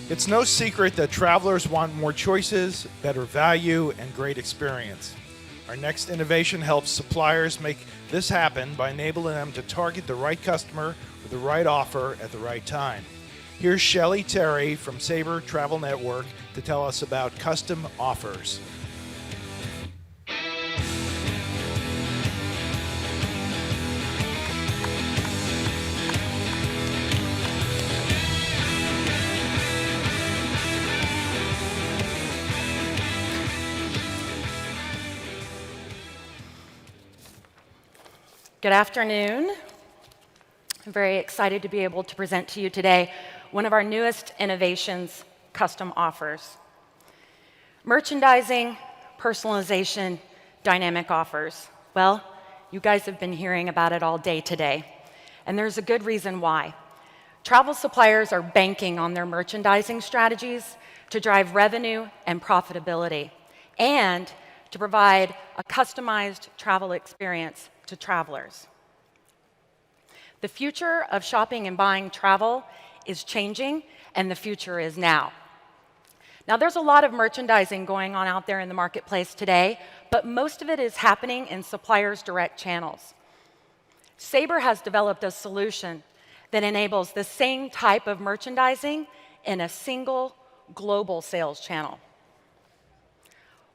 It's no secret that travelers want more choices, better value, and great experience. Our next innovation helps suppliers make this happen by enabling them to target the right customer with the right offer at the right time. Here's Shelley Terry from Sabre Travel Network to tell us about custom offers. Good afternoon. I'm very excited to be able to present to you today one of our newest innovations, custom offers. Merchandising, personalization, dynamic offers. Well, you guys have been hearing about it all day today, and there's a good reason why. Travel suppliers are banking on their merchandising strategies to drive revenue and profitability, and to provide a customized travel experience to travelers. The future of shopping and buying travel is changing, and the future is now. Now, there's a lot of merchandising going on out there in the marketplace today, but most of it is happening in suppliers' direct channels. Sabre has developed a solution that enables the same type of merchandising in a single global sales channel.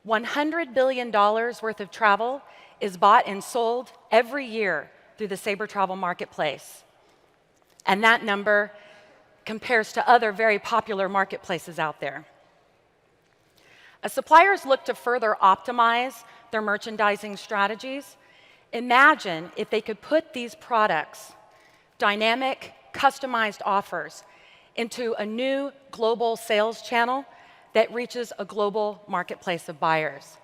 $100 billion worth of travel is bought and sold every year through the Sabre Travel Marketplace. And that number compares to other very popular marketplaces out there. As suppliers look to further optimize their merchandising strategies, imagine if they could put these products, dynamic, customized offers, into a new global sales channel that reaches a global marketplace of buyers.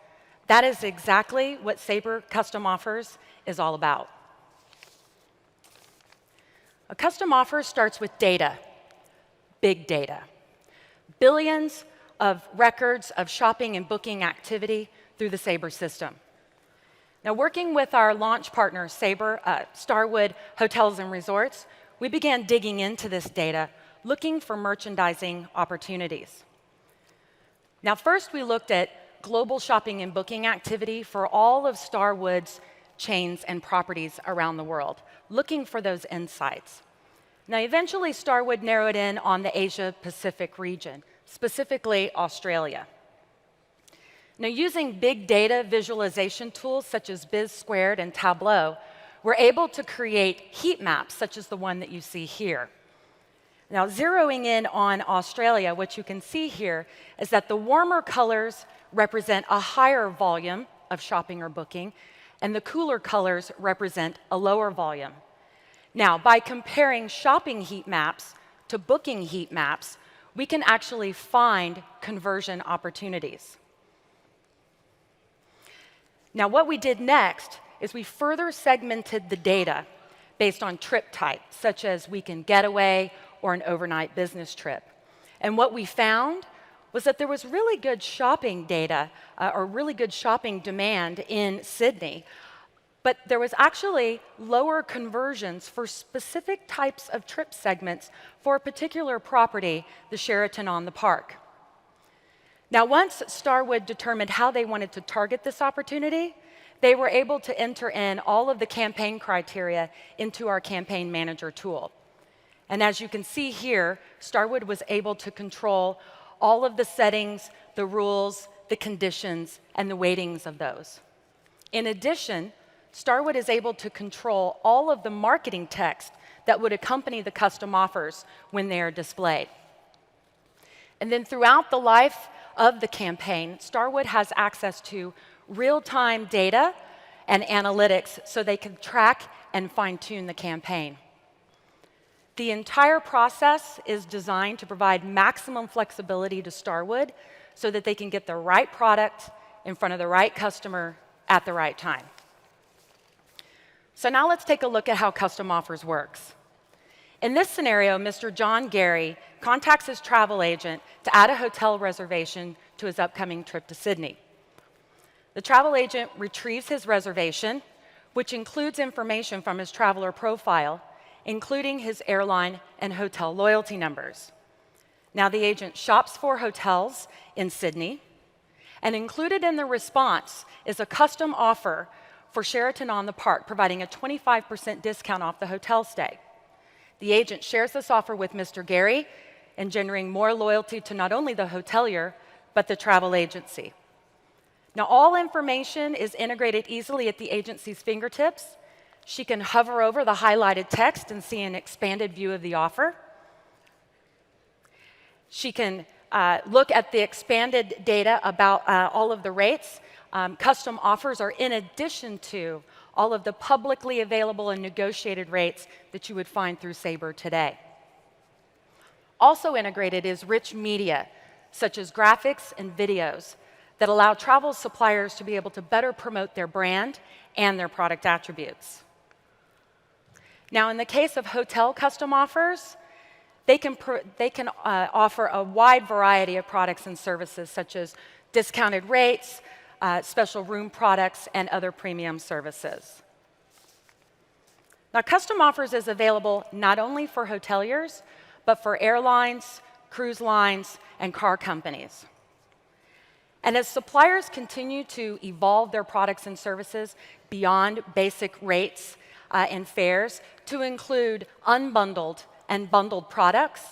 That is exactly what Sabre Custom Offers is all about. A custom offer starts with data, big data. Billions of records of shopping and booking activity through the Sabre system. Now, working with our launch partner, Sabre, Starwood Hotels and Resorts, we began digging into this data, looking for merchandising opportunities. Now, first we looked at global shopping and booking activity for all of Starwood's chains and properties around the world, looking for those insights. Now, eventually, Starwood narrowed in on the Asia-Pacific region, specifically Australia. Now, using big data visualization tools such as BizSquared and Tableau, we're able to create heat maps, such as the one that you see here. Now, zeroing in on Australia, what you can see here is that the warmer colors represent a higher volume of shopping or booking, and the cooler colors represent a lower volume. Now, by comparing shopping heat maps to booking heat maps, we can actually find conversion opportunities. Now, what we did next is we further segmented the data based on trip type, such as weekend getaway or an overnight business trip. And what we found was that there was really good shopping data or really good shopping demand in Sydney, but there was actually lower conversions for specific types of trip segments for a particular property, the Sheraton on the Park. Now, once Starwood determined how they wanted to target this opportunity, they were able to enter in all of the campaign criteria into our campaign manager tool. And as you can see here, Starwood was able to control all of the settings, the rules, the conditions, and the weightings of those. In addition, Starwood is able to control all of the marketing text that would accompany the custom offers when they are displayed. And then throughout the life of the campaign, Starwood has access to real-time data and analytics so they can track and fine-tune the campaign. The entire process is designed to provide maximum flexibility to Starwood so that they can get the right product in front of the right customer at the right time. So now let's take a look at how custom offers works. In this scenario, Mr. John Gary contacts his travel agent to add a hotel reservation to his upcoming trip to Sydney. The travel agent retrieves his reservation, which includes information from his traveler profile, including his airline and hotel loyalty numbers. Now, the agent shops for hotels in Sydney, and included in the response is a custom offer for Sheraton on the Park, providing a 25% discount off the hotel stay. The agent shares this offer with Mr. Gary, engendering more loyalty to not only the hotelier, but the travel agency. Now, all information is integrated easily at the agency's fingertips. She can hover over the highlighted text and see an expanded view of the offer. She can look at the expanded data about all of the rates. Custom offers are in addition to all of the publicly available and negotiated rates that you would find through Sabre today. Also integrated is rich media, such as graphics and videos, that allow travel suppliers to be able to better promote their brand and their product attributes. Now, in the case of hotel custom offers, they can offer a wide variety of products and services, such as discounted rates, special room products, and other premium services. Now, custom offers is available not only for hoteliers, but for airlines, cruise lines, and car companies. And as suppliers continue to evolve their products and services beyond basic rates and fares to include unbundled and bundled products,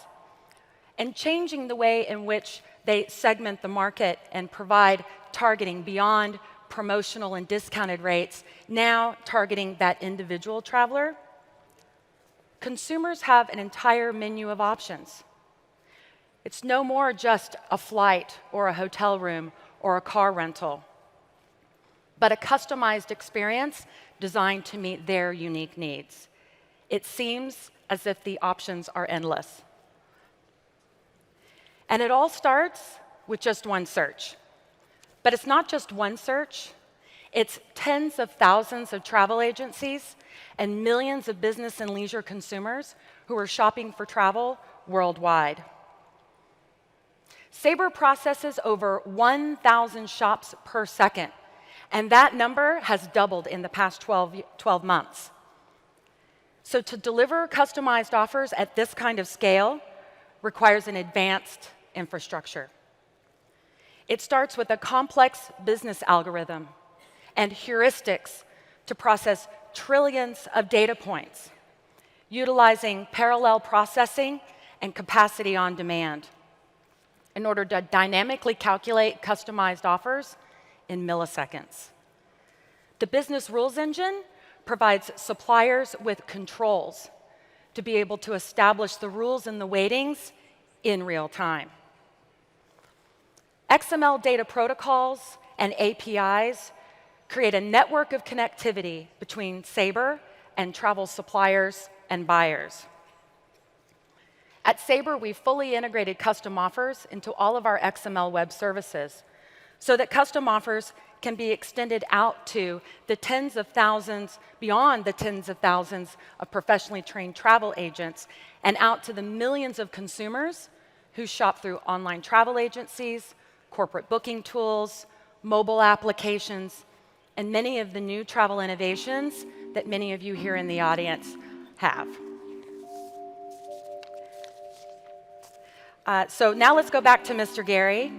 and changing the way in which they segment the market and provide targeting beyond promotional and discounted rates, now targeting that individual traveler, consumers have an entire menu of options. It's no more just a flight or a hotel room or a car rental, but a customized experience designed to meet their unique needs. It seems as if the options are endless. And it all starts with just one search. But it's not just one search. It's tens of thousands of travel agencies and millions of business and leisure consumers who are shopping for travel worldwide. Sabre processes over 1,000 shops per second, and that number has doubled in the past 12 months. So to deliver customized offers at this kind of scale requires an advanced infrastructure. It starts with a complex business algorithm and heuristics to process trillions of data points, utilizing parallel processing and capacity on demand in order to dynamically calculate customized offers in milliseconds. The business rules engine provides suppliers with controls to be able to establish the rules and the weightings in real time. XML data protocols and APIs create a network of connectivity between Sabre and travel suppliers and buyers. At Sabre, we fully integrated custom offers into all of our XML web services so that custom offers can be extended out to the tens of thousands, beyond the tens of thousands of professionally trained travel agents, and out to the millions of consumers who shop through online travel agencies, corporate booking tools, mobile applications, and many of the new travel innovations that many of you here in the audience have. So now let's go back to Mr. Gary.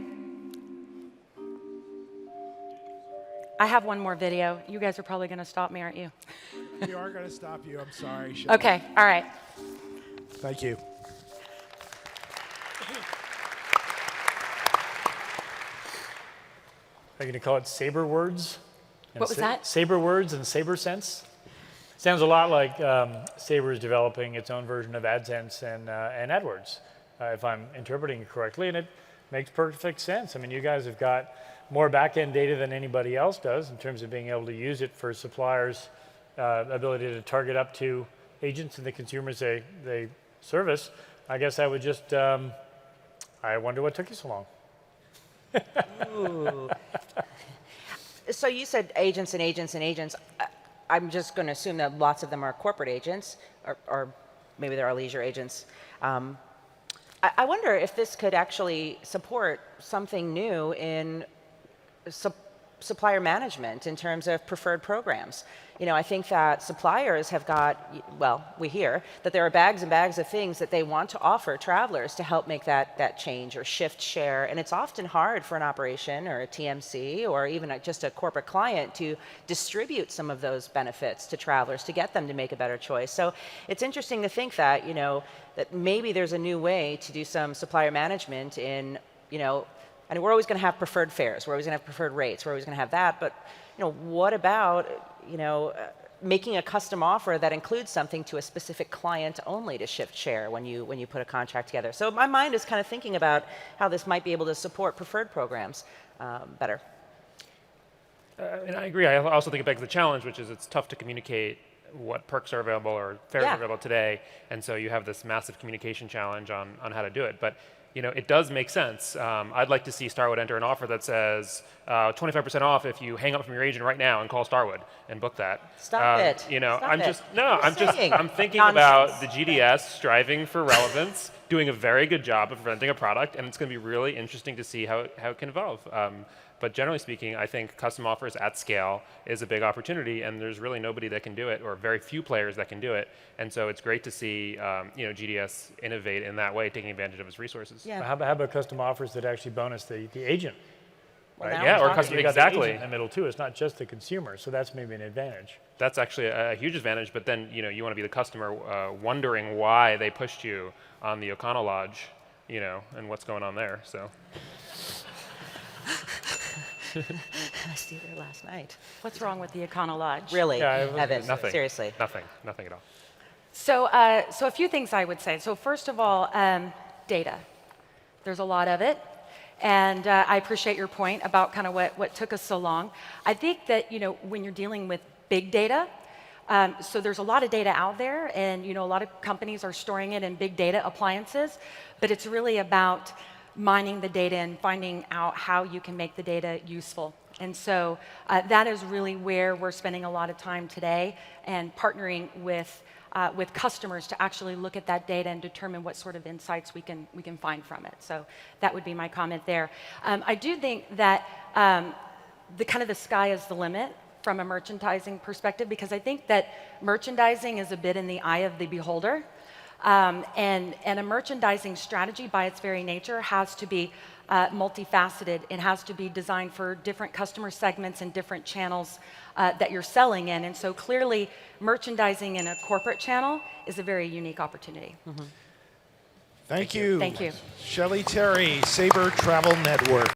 I have one more video. You guys are probably going to stop me, aren't you? We are going to stop you. I'm sorry, Shelley. Okay, all right. Thank you. Are you going to call it Sabre words? What was that? Sabre words and Sabre sense? Sounds a lot like Sabre is developing its own version of AdSense and AdWords, if I'm interpreting it correctly, and it makes perfect sense. I mean, you guys have got more back-end data than anybody else does in terms of being able to use it for suppliers' ability to target up to agents and the consumers they service. I guess I would just, I wonder what took you so long. Ooh. So you said agents and agents and agents. I'm just going to assume that lots of them are corporate agents, or maybe there are leisure agents. I wonder if this could actually support something new in supplier management in terms of preferred programs. You know, I think that suppliers have got, well, we hear that there are bags and bags of things that they want to offer travelers to help make that change or shift share. And it's often hard for an operation or a TMC or even just a corporate client to distribute some of those benefits to travelers to get them to make a better choice. So it's interesting to think that, you know, that maybe there's a new way to do some supplier management in, you know, and we're always going to have preferred fares, we're always going to have preferred rates, we're always going to have that, but you know, what about, you know, making a custom offer that includes something to a specific client only to shift share when you put a contract together? So my mind is kind of thinking about how this might be able to support preferred programs better. And I agree. I also think it begs the challenge, which is it's tough to communicate what perks are available or fares are available today, and so you have this massive communication challenge on how to do it. But you know, it does make sense. I'd like to see Starwood enter an offer that says 25% off if you hang up from your agent right now and call Starwood and book that. Stop it. You know, Stop I'm it. just no. I'm thinking Nonsense. about the GDS striving for relevance, doing a very good job of presenting a product, and it's going to be really interesting to see how it can evolve. But generally speaking, I think custom offers at scale is a big opportunity, and there's really nobody that can do it, or very few players that can do it. And so it's great to see you know, GDS innovate in that way, taking advantage of its resources. Yeah. How about custom offers that actually bonus the agent? Well, Right? now Yeah, we're or talking. custom You got exactly. the agent in the middle too. It's not just the consumer, so that's maybe an advantage. That's actually a huge advantage, but then you know, you want to be the customer wondering why they pushed you on the O'Connell Lodge, you know, and what's going on there. So. I stayed there last night. What's wrong with the Econo Lodge? Really, Yeah, it was- Evan, Nothing. seriously. Nothing at all. So, so a few things I would say. So first of all, data. There's a lot of it. And I appreciate your point about kind of what took us so long. I think that, you know, when you're dealing with big data, so there's a lot of data out there, and, you know, a lot of companies are storing it in big data appliances, but it's really about mining the data and finding out how you can make the data useful. And so that is really where we're spending a lot of time today, and partnering with customers to actually look at that data and determine what sort of insights we can find from it. So that would be my comment there. I do think that the sky is the limit from a merchandising perspective, because I think that merchandising is a bit in the eye of the beholder. And a merchandising strategy by its very nature has to be multifaceted. It has to be designed for different customer segments and different channels that you're selling in. And so clearly, merchandising in a corporate channel is a very unique opportunity. Thank you. Thank you. Shelley Terry, Sabre Travel Network.